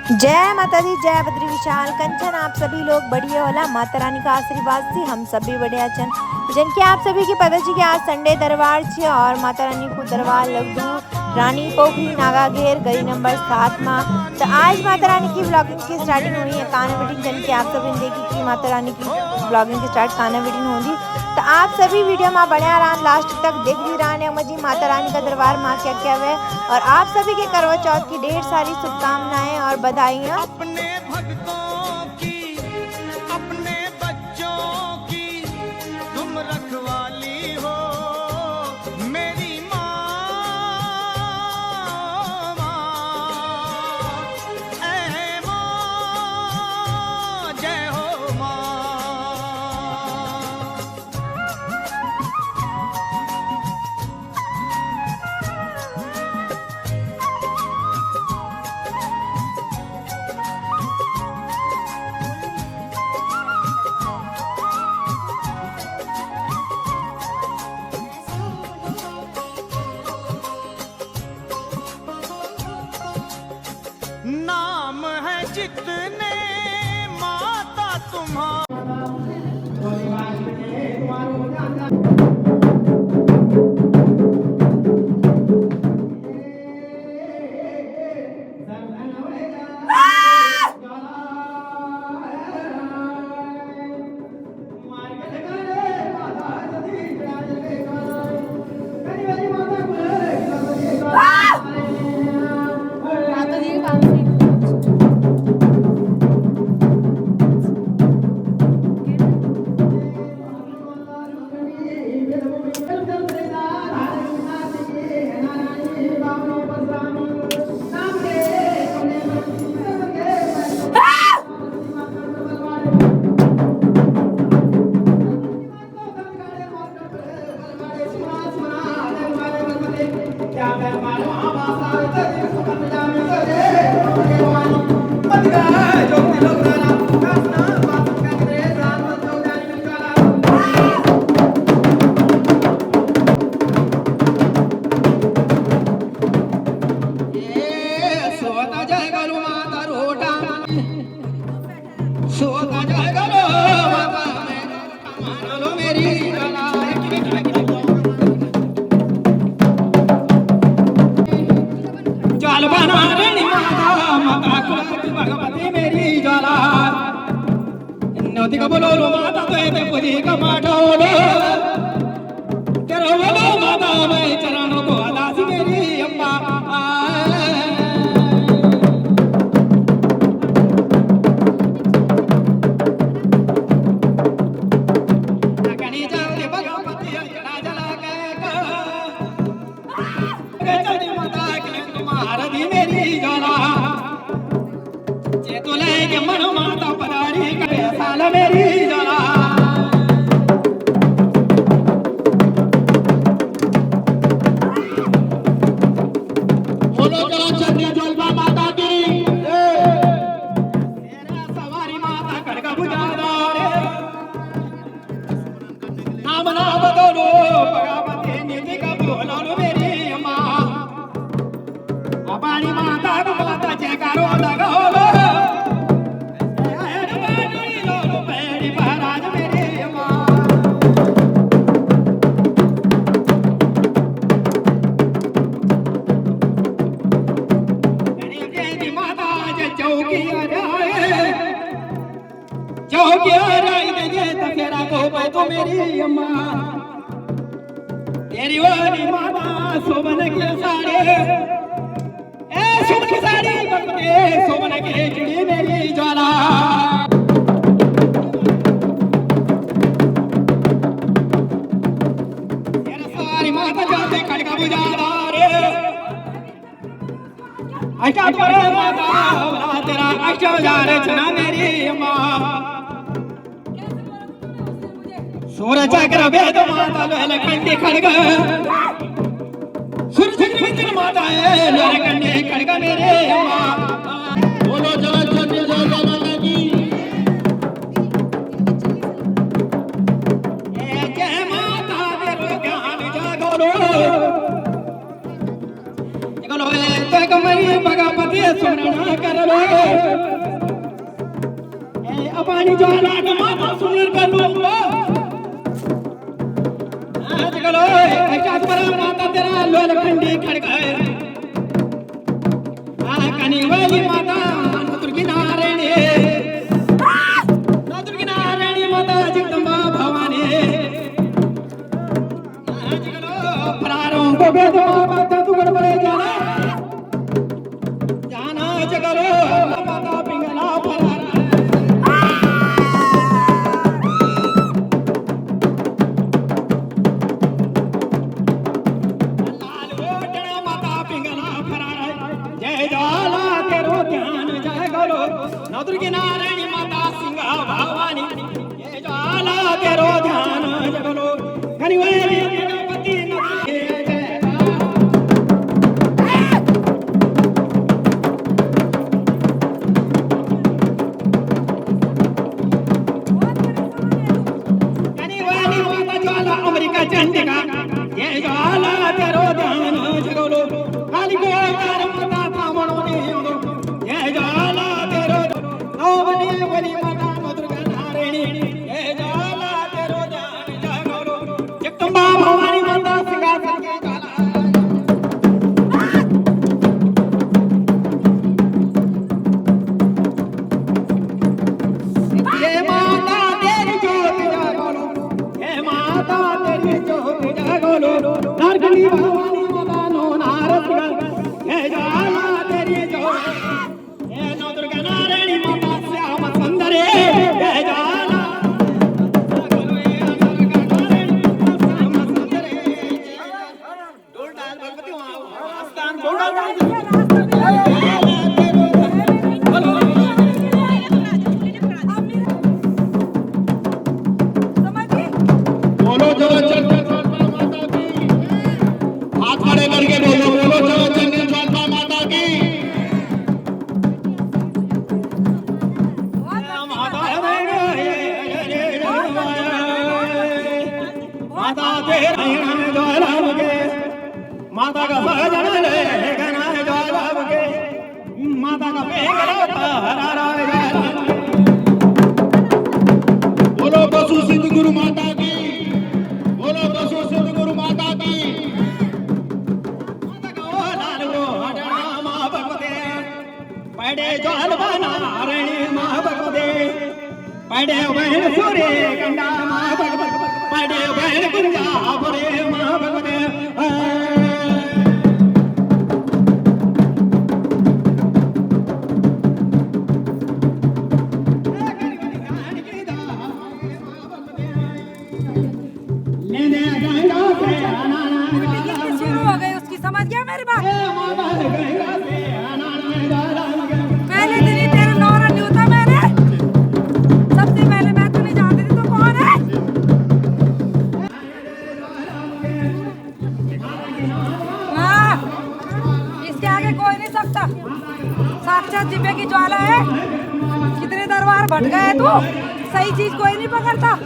जय माता दी, जय बद्री विशाल कंचन। आप सभी लोग बढ़िया होला। माता रानी का आशीर्वाद से हम सभी बढ़िया छन। जन की आप सभी की पता छी कि आज संडे दरबार छे और माता रानी को दरबार लगदू रानी पोखरी नागाघेर गली नंबर 7 में। तो आज माता रानी की ब्लॉगिंग की स्टार्टिंग हुई है काना मीटिंग। जन की आप सभी देखी कि माता रानी की ब्लॉगिंग की स्टार्ट काना मीटिंग होगी। तो आप सभी वीडियो में बढ़िया रहा लास्ट तक देख भी रहा मजी माता रानी का दरबार माँ क्या क्या है। और आप सभी के करवा चौथ की ढेर सारी शुभकामनाएं और बधाइयाँ। अपने भक्तों की, अपने बच्चों की तुम रखवाली हो मेरी माँ, ऐ माँ, जय हो माँ। नाम है जितने माता तुम्हारा। बोलो माता तो ये पुरी का माटा बोलो करो बोलो माता मैं चरणों को अदासी मेरी अम्मा। कनी चलते भगवती जला जला के चलती माता के तुम्हारा दी मेरी जाला जे तो लेके मन माता पधारी करे साला मेरी जाला। बोलो जरा चंडी जलवा माता की तेरा सवारी माता खड़गा बुझादार नाम ना बदलो भगवती नीति का बोलो मेरी माँ। अपनी माता को माता जयकारो लगाओ तो मेरी अम्मा तेरी वाली माता सोबन के साड़े ए सोबन की साड़ी बंदे सोबन के जुड़ी मेरी ज्वाला। तेरा सारी माता जाते खड़का बुझादार अष्टाध्याय माता तेरा अष्टाध्याय चना मेरी अम्मा। सूरज चक्र वेद माता लोहल कंडी खड़ग सूरज चक्र माता है लोहल कंडी खड़ग मेरे अम्मा। बोलो जरा चंडी जलवा माता की जय माता तेरो ज्ञान जागरो बोलो तो कमरी भगवती सुनना कर जगलो अपनी ज्वाला का माता सुनर कर लूंगा जगलो ऐसा पर माता तेरा लोल खंडी खड़काए कनी वाली माता दुर्गी नारायणी माता जगदम्बा भवानी जगलो फरारों को बेदो माता तू गड़बड़े जाना जगलो माता पिंगला फरार दुर्गी नारायणी माता सिंगा भवानी ये ज्वाला तेरो ध्यान जगलो कनिवेली गणपति कनिवेली माता ज्वाला अमेरिका चंडिका ये ज्वाला तेरो ध्यान जगलो काली को माता कामणो ने ये ज्वाला वली माता दुर्गा नारायणी हे ज्वाला तेरो ध्यान जगलो जगदम्बा भवानी माता सिंहासन के ज्वाला हे माता तेरी ज्योत जगलो हे माता तेरी ज्योत जगलो नारगली भवानी माता नो नारद हे ज्वाला तेरी ज्योत हे नो दुर्गा नारायणी माता माता का भजन ले गाना ज्वाला के माता का पेंगला हरा बोलो बसु सिद्ध गुरु माता की बोलो बसु सिद्ध गुरु माता की माता का लाल वो हटना मां भगवते पड़े ज्वाल बना नारायणी मां भगवते पड़े बहन सूर्य गंगा मां भगवते पड़े बहन कुंजा भरे मां भगवते पहले दिन ही तेरा नौरा नहीं होता मैंने सबसे पहले मैं तो नहीं जानती थी तो कौन है हाँ इसके आगे कोई नहीं सकता साक्षात दिव्य की ज्वाला है कितने दरबार भट गए तू सही चीज कोई नहीं पकड़ता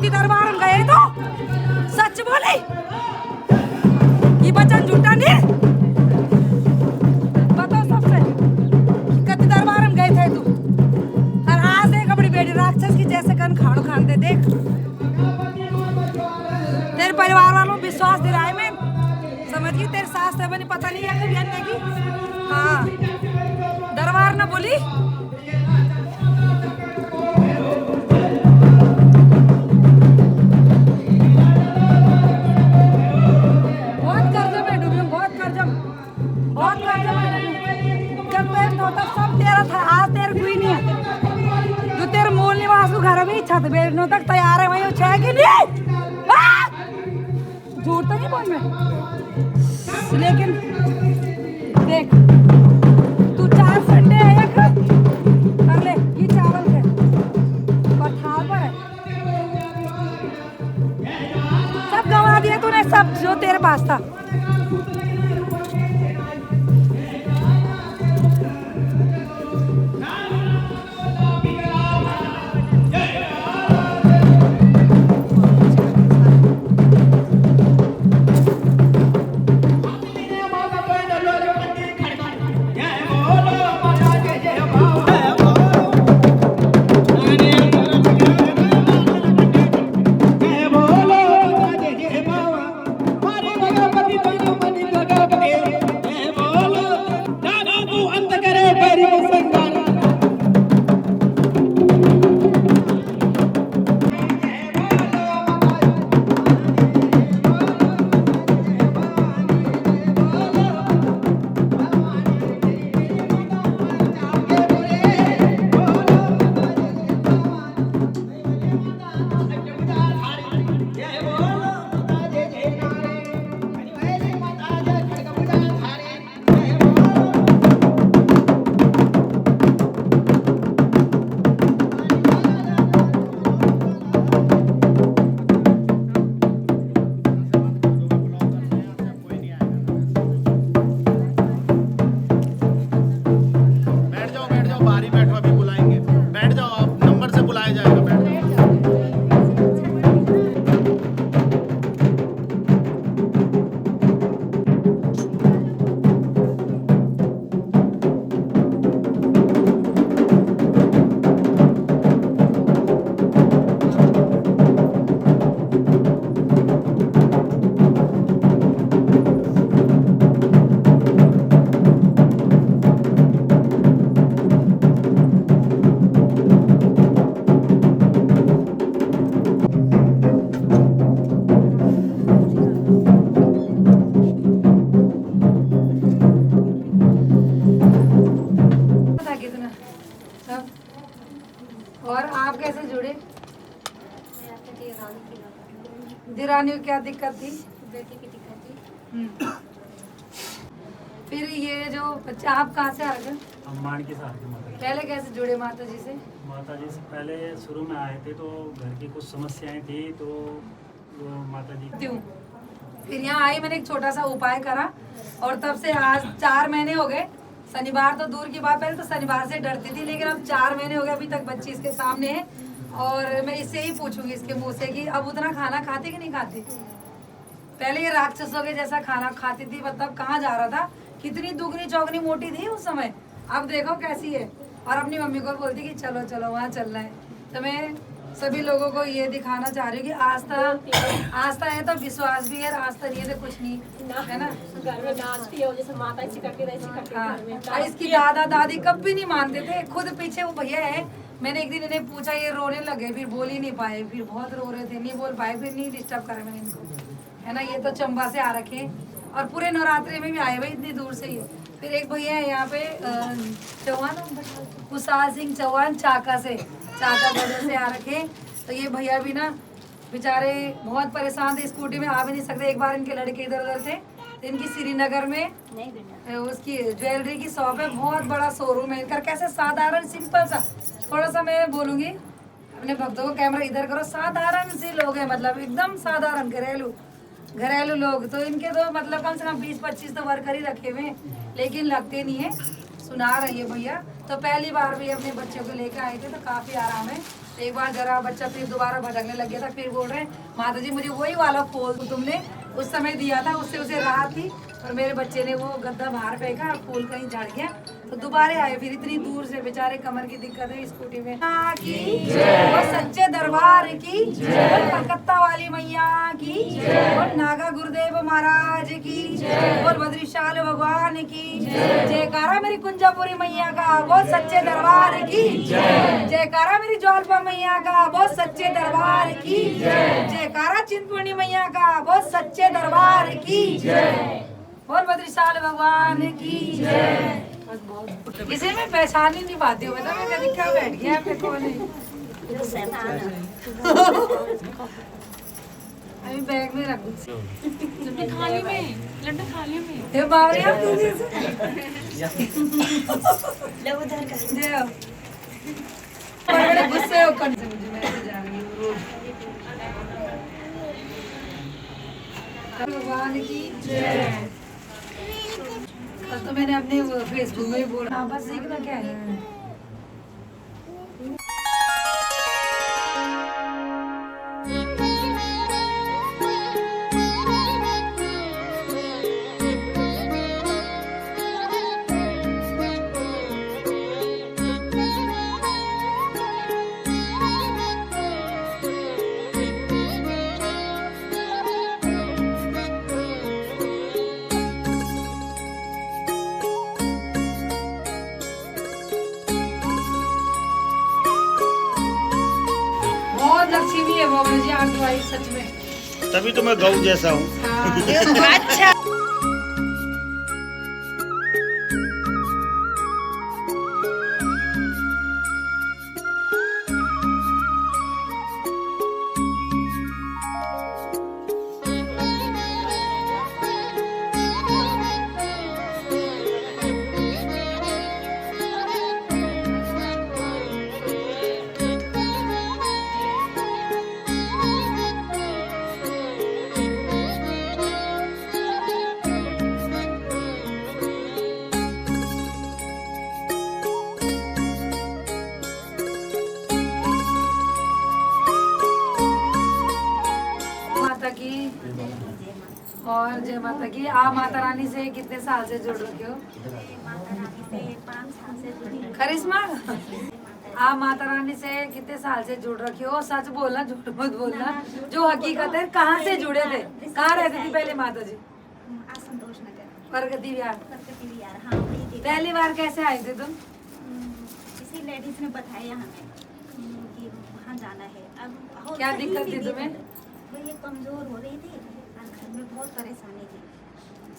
कति दरबार में गए तो सच बोले ये बचन झूठा नहीं बताओ सबसे कति दरबार में गए थे तू और आज देख अपनी बेटी राक्षस की जैसे कन खाड़ो खानते देख तेरे परिवार वालों विश्वास दिलाए मैं समझ गई तेरे सास से बनी पता नहीं है कभी अन्य की हाँ दरबार न बोली छत बेचने तक तैयार है वही छह कि नहीं झूठ तो नहीं बोल मैं लेकिन देख तू 4 संडे है कर ले ये चावल के और थाल पर है सब गंवा दिया तूने सब जो तेरे पास था और आप कैसे जुड़े? दिरानी को क्या दिक्कत थी? बेटी की दिक्कत थी। फिर ये जो बच्चा आप कहाँ से आ गए? हम मान के साथ माता पहले कैसे जुड़े माता जी से? माता जी से पहले शुरू में आए थे तो घर की कुछ समस्याएं थी तो वो माता जी क्यों? फिर यहाँ आई मैंने एक छोटा सा उपाय करा और तब से आज 4 महीने हो गए। शनिवार तो दूर की बात, पहले तो शनिवार से डरती थी लेकिन अब 4 महीने हो गए अभी तक बच्ची इसके सामने है। और मैं इससे ही पूछूंगी इसके मुंह से कि अब उतना खाना खाती कि नहीं खाती? पहले ये राक्षसों के जैसा खाना खाती थी, मतलब कहाँ जा रहा था, कितनी दुगनी चौगनी मोटी थी उस समय, अब देखो कैसी है। और अपनी मम्मी को बोलती कि चलो चलो वहाँ चलना है। तो मैं सभी लोगों को ये दिखाना चाह रही हूँ कि आस्था है तो विश्वास भी है, आस्था नहीं है तो कुछ नहीं है ना। घर में नाचती है जैसे माता ऐसी करती है। हाँ, इसकी दादा दादी कभी नहीं मानते थे, खुद पीछे वो भैया है। मैंने एक दिन इन्हें पूछा, ये रोने लगे, फिर बोल ही नहीं पाए, फिर बहुत रो रहे थे, नहीं बोल पाए, फिर नहीं डिस्टर्ब करा मैंने इनको, है ना। ये तो चंबा से आ रखे और पूरे नवरात्रि में भी आए हुए इतनी दूर से ही। फिर एक भैया है यहाँ पे चौहान, कुशाल सिंह चौहान चाका से, चाका गढ़ से आ रखे। तो ये भैया भी ना बेचारे बहुत परेशान थे, स्कूटी में आ भी नहीं सकते। एक बार इनके लड़के इधर उधर थे तो इनकी श्रीनगर में उसकी ज्वेलरी की शॉप है, बहुत बड़ा शोरूम है इनका। कैसे साधारण सिंपल सा, थोड़ा सा मैं बोलूँगी अपने भक्तों को, कैमरा इधर करो, साधारण से लोग हैं, मतलब एकदम साधारण घरेलू लोग। तो इनके तो मतलब कम से कम 20-25 तो वर्कर ही रखे हुए हैं, लेकिन लगते नहीं है। सुना रही है भैया। तो पहली बार भी अपने बच्चों को लेकर आए थे तो काफ़ी आराम है। एक बार जरा बच्चा फिर दोबारा भटकने लग गया था, फिर बोल रहे माता जी मुझे वही वाला फूल तुमने उस समय दिया था, उससे उसे राहत थी, और मेरे बच्चे ने वो गद्दा बाहर फेंका और फूल कहीं झड़ गया, तो दोबारा आए फिर इतनी दूर से, बेचारे कमर की दिक्कत है स्कूटी में। वो सच्चे दरबार की, कलकत्ता वाली मैया की, और नागा गुरुदेव महाराज की, और बद्रीशाल भगवान की जयकारा, मेरी कुंजापुरी मैया का बहुत सच्चे दरबार की जयकारा, मेरी जौलपा मैया का बहुत सच्चे दरबार की जयकारा, चिंतपूर्णी मैया का बहुत सच्चे दरबार की और बद्रीशाल भगवान की जय। इसे मैं पहचान ही नहीं पाती हूँ, मैं कभी क्या बैठ गया पे कौन है। अभी बैग में रखूँ थाली में लड्डू थाली में ये बावरिया बड़े गुस्से होकर मुझे मैं ऐसे जा रही हूँ रोज। भगवान की जय। तो मैंने अपने फेसबुक में भी बोला, हाँ बस सीखना क्या है। लक्ष्मी है बाबा जी, आज भाई सच में। तभी तो मैं गऊ जैसा हूँ। अच्छा की और जय माता की। आप माता रानी से कितने साल से जुड़ रखे हो? माता रानी से 5 साल से जुड़ी हूँ। करिश्मा, आप माता रानी से कितने साल से जुड़ रखे हो? सच बोलना, झूठ मत बोलना, जो हकीकत है। कहाँ से जुड़े थे, कहाँ रहती थी पहले माता जी? संतोष नगर, प्रगति विहार। प्रगति विहार। हाँ वही थी। पहली बार कैसे आए थे तुम? किसी लेडीज ने बताया हमें कि वहाँ जाना है। अब क्या दिक्कत थी तुम्हें? वो ये कमजोर हो रही थी और घर में बहुत परेशानी थी।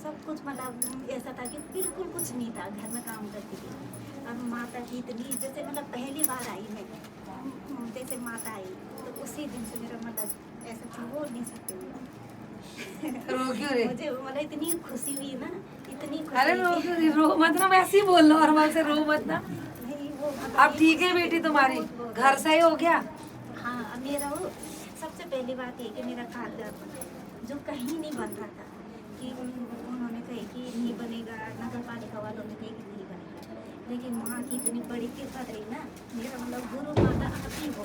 सब कुछ मतलब ऐसा था कि बिल्कुल कुछ नहीं था, घर में काम करती थी। अब माता की इतनी, जैसे मतलब पहली बार आई मैं, जैसे माता आई तो उसी दिन से मेरा मतलब ऐसा था, बोल नहीं सकते रो क्यों रे? मुझे मतलब इतनी खुशी हुई ना, इतनी खुशी। अरे रो क्यों रे? रो मत ना, वैसे ही बोल नॉर्मल से, रो मत ना। नहीं वो मतलब अब ठीक है बेटी तुम्हारी, घर सही हो गया? हाँ मेरा वो सबसे पहली बात ये कि मेरा घर जो कहीं नहीं बन रहा था, कि उन्होंने कही कि नहीं बनेगा, नगर पालिका वालों ने कही कि नहीं बनेगा, लेकिन वहाँ की इतनी बड़ी किस्मत रही ना, मेरा मतलब गुरु माता आप ही हो,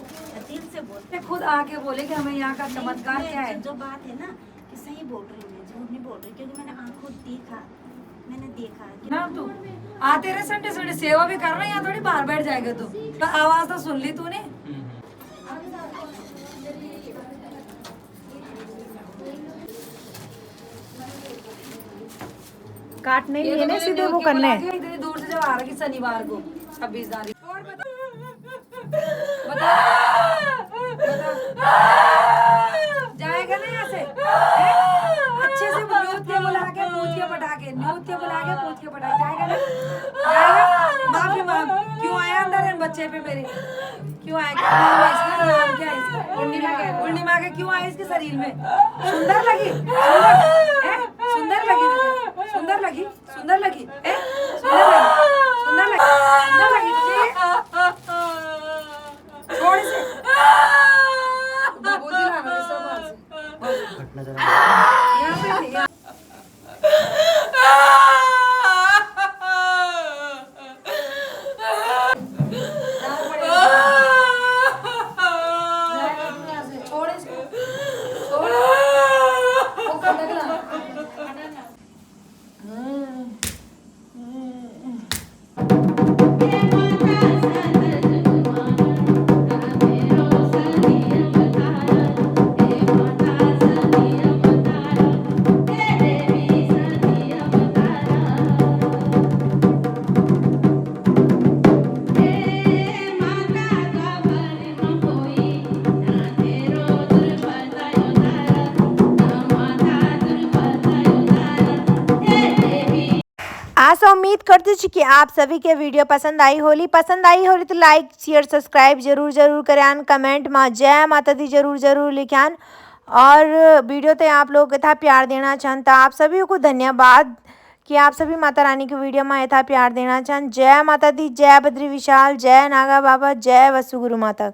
दिल से बोलते खुद आके बोले कि हमें यहाँ का चमत्कार क्या है। जो बात है ना कि सही बोल रही हूँ मैं, झूठ नहीं बोल रही, क्योंकि मैंने आंखों देखा, मैंने देखा कि ना तू आते रहे संडे संडे, सेवा भी करना, यहाँ थोड़ी बाहर बैठ जाएगा तू। तो आवाज तो सुन ली तूने। काट नहीं ये लिए तो ना, मैंने सीधे वो न्योते करना बुला है। के इतनी दूर से जब आ रहा कि शनिवार को 26 तारीख। और बता जाएगा ना यहाँ से, हैं? अच्छे से न्योते बुला के पूछ के पटा के, न्योते बुला के पूछ के पटा के जाएगा ना, जाएगा। माफी मांग, क्यों आया अंदर इन बच्चे पे मेरे, क्यों आया? क्या नाम है इसका? नाम क्या है इसका? पूर्णिमा के क्यों आया इसके शरीर में? सुंदर लगी, सुंदर लगी तुझे? सुंदर लगी, सुंदर लगी, सुंदर लगी, सुंदर लगी, सुंदर लगी तुझे? थोड़ी से बाबू दिला मेरे सब से यहाँ पे यहाँ। उम्मीद करती हूँ कि आप सभी के वीडियो पसंद आई होली तो लाइक शेयर सब्सक्राइब जरूर करें, कमेंट में जय माता दी जरूर लिखान और वीडियो तो आप लोग यथा प्यार देना चाहन तो आप सभी को धन्यवाद कि आप सभी माता रानी के वीडियो में यथा प्यार देना चाहन। जय माता दी, जय बद्री विशाल, जय नागा बाबा, जय वसु गुरु माता।